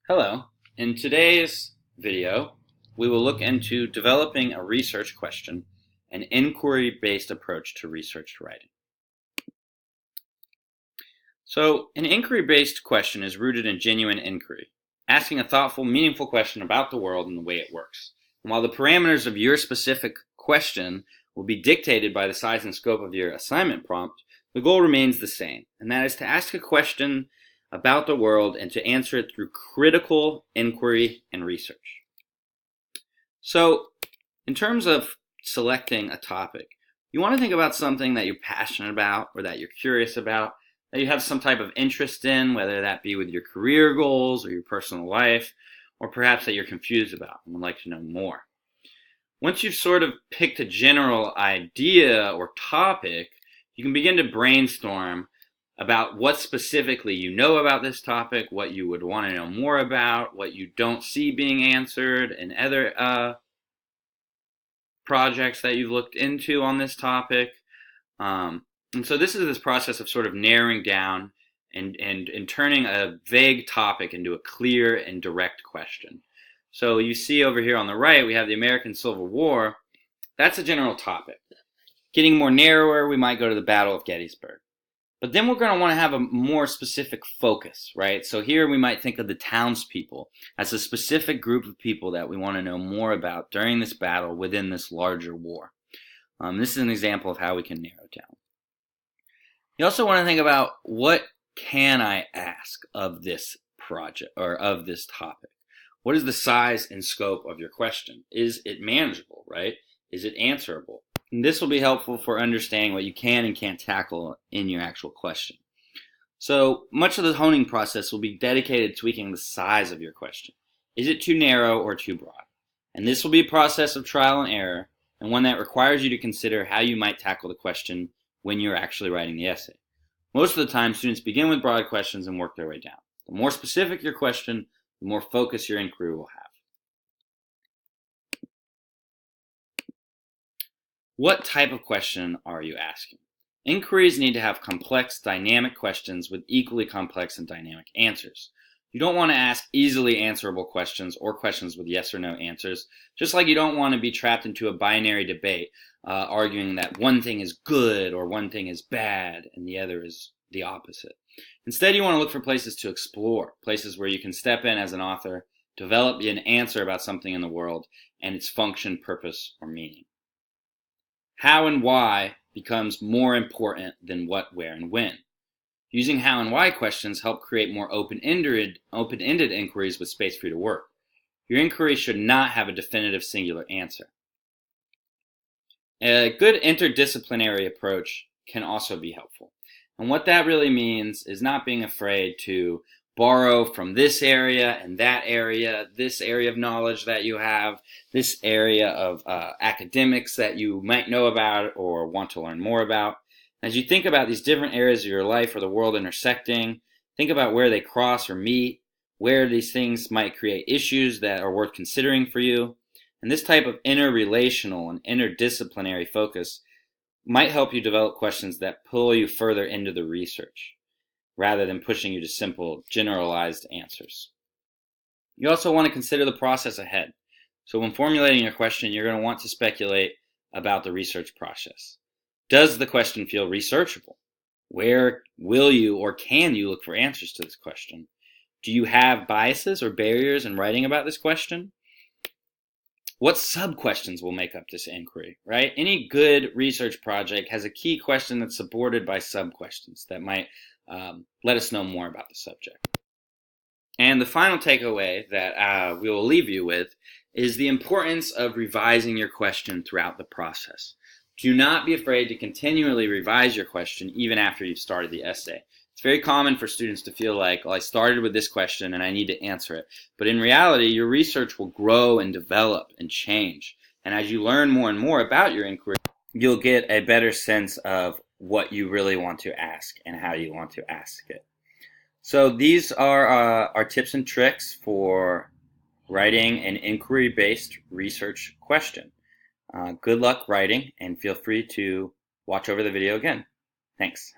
Hello. In today's video, we will look into developing a research question, an inquiry-based approach to research writing. So, an inquiry-based question is rooted in genuine inquiry, asking a thoughtful, meaningful question about the world and the way it works. And while the parameters of your specific question will be dictated by the size and scope of your assignment prompt, the goal remains the same, and that is to ask a question about the world and to answer it through critical inquiry and research. So, in terms of selecting a topic, you want to think about something that you're passionate about or that you're curious about, that you have some type of interest in, whether that be with your career goals or your personal life, or perhaps that you're confused about and would like to know more. Once you've sort of picked a general idea or topic, you can begin to brainstorm about what specifically you know about this topic, what you would want to know more about, what you don't see being answered in other projects that you've looked into on this topic. And so this is this process of sort of narrowing down and turning a vague topic into a clear and direct question. So you see over here on the right, we have the American Civil War. That's a general topic. Getting more narrower, we might go to the Battle of Gettysburg. But then we're going to want to have a more specific focus, right? So here we might think of the townspeople as a specific group of people that we want to know more about during this battle within this larger war. This is an example of how we can narrow down. You also want to think about, what can I ask of this project or of this topic? What is the size and scope of your question? Is it manageable, right? Is it answerable? And this will be helpful for understanding what you can and can't tackle in your actual question. So much of the honing process will be dedicated to tweaking the size of your question. Is it too narrow or too broad? And this will be a process of trial and error, and one that requires you to consider how you might tackle the question when you're actually writing the essay. Most of the time, students begin with broad questions and work their way down. The more specific your question, the more focus your inquiry will have. What type of question are you asking? Inquiries need to have complex, dynamic questions with equally complex and dynamic answers. You don't want to ask easily answerable questions or questions with yes or no answers, just like you don't want to be trapped into a binary debate, arguing that one thing is good or one thing is bad and the other is the opposite. Instead, you want to look for places to explore, places where you can step in as an author, develop an answer about something in the world and its function, purpose, or meaning. How and why becomes more important than what, where, and when. Using how and why questions help create more open-ended inquiries with space for you to work. Your inquiry should not have a definitive singular answer. A good interdisciplinary approach can also be helpful. And what that really means is not being afraid to borrow from this area and that area, this area of knowledge that you have, this area of academics that you might know about or want to learn more about. As you think about these different areas of your life or the world intersecting, think about where they cross or meet, where these things might create issues that are worth considering for you. And this type of interrelational and interdisciplinary focus might help you develop questions that pull you further into the research, rather than pushing you to simple, generalized answers. You also want to consider the process ahead. So when formulating your question, you're going to want to speculate about the research process. Does the question feel researchable? Where will you or can you look for answers to this question? Do you have biases or barriers in writing about this question? What sub-questions will make up this inquiry, right? Any good research project has a key question that's supported by sub-questions that might let us know more about the subject. And the final takeaway that we will leave you with is the importance of revising your question throughout the process. Do not be afraid to continually revise your question even after you've started the essay. It's very common for students to feel like, well, I started with this question and I need to answer it. But in reality, your research will grow and develop and change. And as you learn more and more about your inquiry, you'll get a better sense of what you really want to ask and how you want to ask it. So these are our tips and tricks for writing an inquiry-based research question. Good luck writing, and feel free to watch over the video again. Thanks.